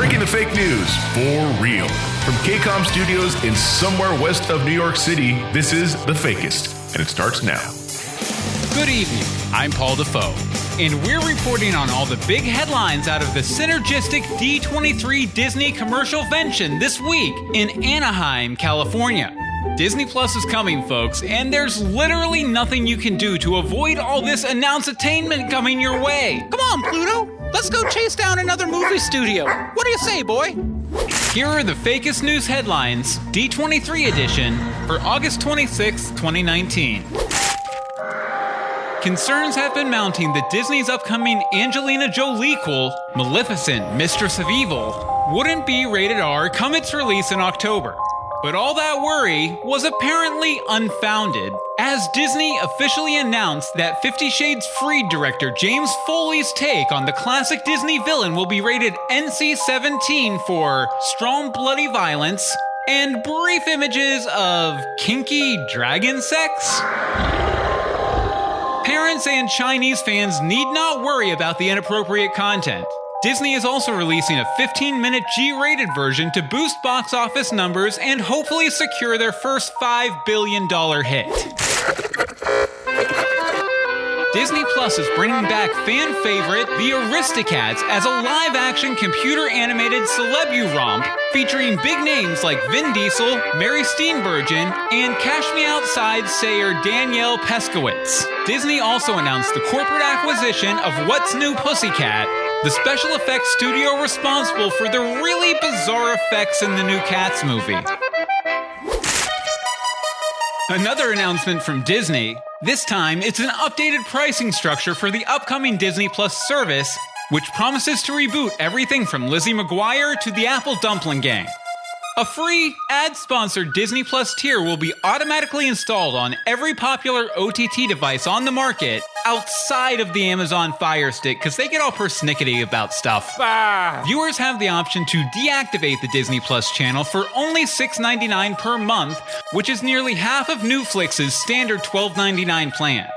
Breaking the fake news for real. From KCOM Studios in somewhere west of New York City, this is The Fakist, and it starts now. Good evening, I'm Paul Defoe, and we're reporting on all the big headlines out of the synergistic D23 Disney commercialvention this week in Anaheim, California. Disney Plus is coming, folks, and there's literally nothing you can do to avoid all this announce-attainment coming your way. Come on, Pluto! Let's go chase down another movie studio. What do you say, boy? Here are the Fakist news headlines, D23 edition, for August 26, 2019. Concerns have been mounting that Disney's upcoming Angelina Jolie-quel, Maleficent, Mistress of Evil, wouldn't be rated R come its release in October. But all that worry was apparently unfounded, as Disney officially announced that 50 Shades Freed director James Foley's take on the classic Disney villain will be rated NC-17 for strong bloody violence and brief images of kinky dragon sex. Parents and Chinese fans need not worry about the inappropriate content. Disney is also releasing a 15-minute G-rated version to boost box office numbers and hopefully secure their first $5 billion hit. Disney Plus is bringing back fan favorite The Aristocats as a live-action computer-animated celebu romp featuring big names like Vin Diesel, Mary Steenburgen, and Cash Me Outside sayer Danielle Peskowitz. Disney also announced the corporate acquisition of What's New Pussycat, the special effects studio responsible for the really bizarre effects in the new Cats movie. Another announcement from Disney. This time, it's an updated pricing structure for the upcoming Disney Plus service, which promises to reboot everything from Lizzie McGuire to the Apple Dumpling Gang. A free, ad-sponsored Disney Plus tier will be automatically installed on every popular OTT device on the market outside of the Amazon Fire Stick, because they get all persnickety about stuff. Viewers have the option to deactivate the Disney Plus channel for only $6.99 per month, which is nearly half of Netflix's standard $12.99 plan.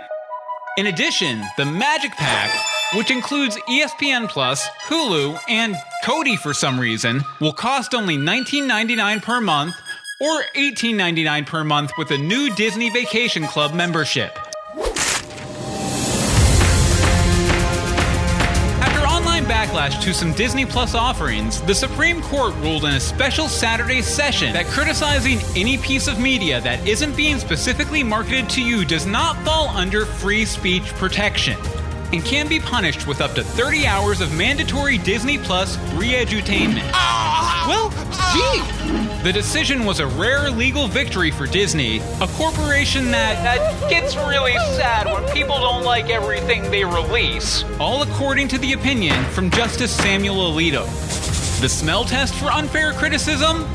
In addition, the Magic Pack, which includes ESPN Plus, Hulu, and Kodi for some reason, will cost only $19.99 per month or $18.99 per month with a new Disney Vacation Club membership. After online backlash to some Disney Plus offerings, the Supreme Court ruled in a special Saturday session that criticizing any piece of media that isn't being specifically marketed to you does not fall under free speech protection and can be punished with up to 30 hours of mandatory Disney Plus re-edutainment. Well, gee! The decision was a rare legal victory for Disney, a corporation that gets really sad when people don't like everything they release, all according to the opinion from Justice Samuel Alito. The smell test for unfair criticism?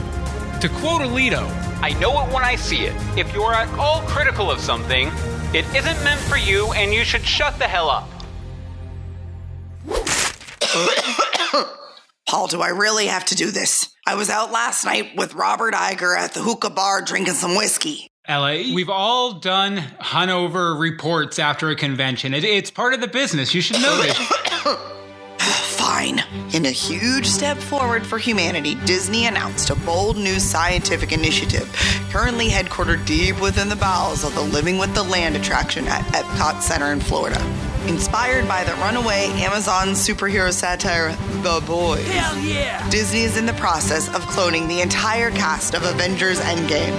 To quote Alito, "I know it when I see it. If you are at all critical of something, it isn't meant for you and you should shut the hell up." Paul, do I really have to do this? I was out last night with Robert Iger at the hookah bar drinking some whiskey. LA, we've all done hungover reports after a convention. It's part of the business. You should know this. Fine. In a huge step forward for humanity, Disney announced a bold new scientific initiative, currently headquartered deep within the bowels of the Living with the Land attraction at Epcot Center in Florida. Inspired by the runaway Amazon superhero satire, The Boys. Hell yeah! Disney is in the process of cloning the entire cast of Avengers Endgame,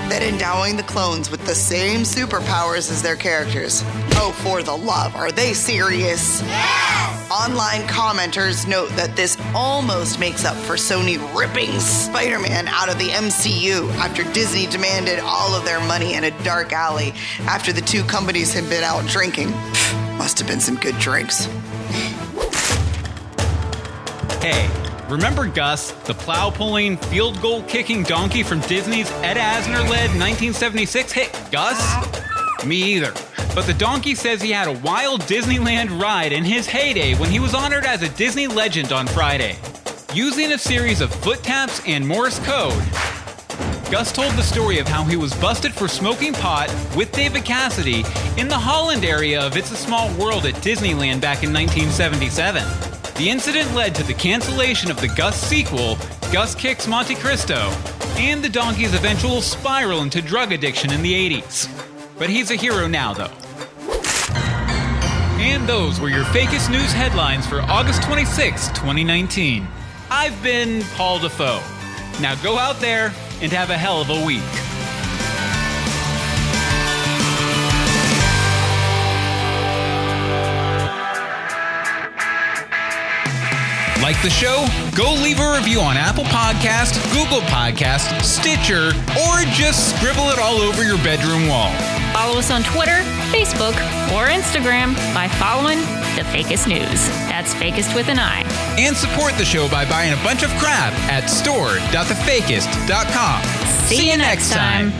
then endowing the clones with the same superpowers as their characters. Oh, for the love, are they serious? Yes! Online commenters note that this almost makes up for Sony ripping Spider-Man out of the MCU after Disney demanded all of their money in a dark alley after the two companies had been out drinking. Must have been some good drinks. Hey, remember Gus, the plow-pulling, field goal-kicking donkey from Disney's Ed Asner-led 1976 hit Gus? Me either. But the donkey says he had a wild Disneyland ride in his heyday when he was honored as a Disney legend on Friday. Using a series of foot taps and Morse code, Gus told the story of how he was busted for smoking pot with David Cassidy in the Holland area of It's a Small World at Disneyland back in 1977. The incident led to the cancellation of the Gus sequel, Gus Kicks Monte Cristo, and the donkey's eventual spiral into drug addiction in the 80s. But he's a hero now, though. And those were your Fakist news headlines for August 26, 2019. I've been Paul Defoe. Now go out there and have a hell of a week. Like the show? Go leave a review on Apple Podcast, Google Podcast, Stitcher, or just scribble it all over your bedroom wall. Follow us on Twitter, Facebook, or Instagram by following The Fakist News. That's Fakist with an I. And support the show by buying a bunch of crap at store.thefakist.com. See you next time.